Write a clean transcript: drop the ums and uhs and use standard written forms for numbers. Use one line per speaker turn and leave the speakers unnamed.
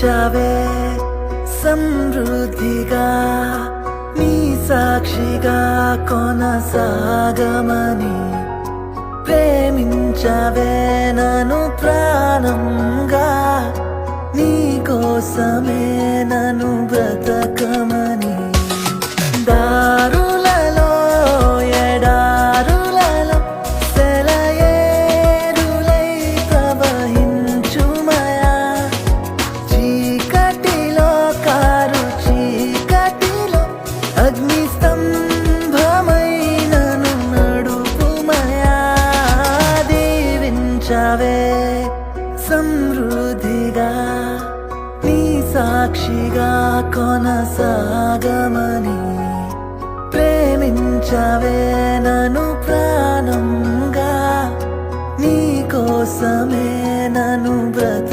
ప్రేమించవే సమృద్ధిగా నీ సాక్షిగా కొనసాగమని ప్రేమించవే నన్ను ప్రాణంగా నీ కోసమే నన్ను బ్రతకమని దారులలో ఎడారులలో సెలయేరులై ప్రవహించుమయా చీకటిలో కారు చీకటిలో అగ్ని స్తంభమై నన్ను నడుపుమయా దీవించవే సమృద్ధిగా నీ సాక్షిగా కొనసాగమని ప్రేమించవే నన్ను ప్రాణంగా నీ కోసమే నన్ను బ్రత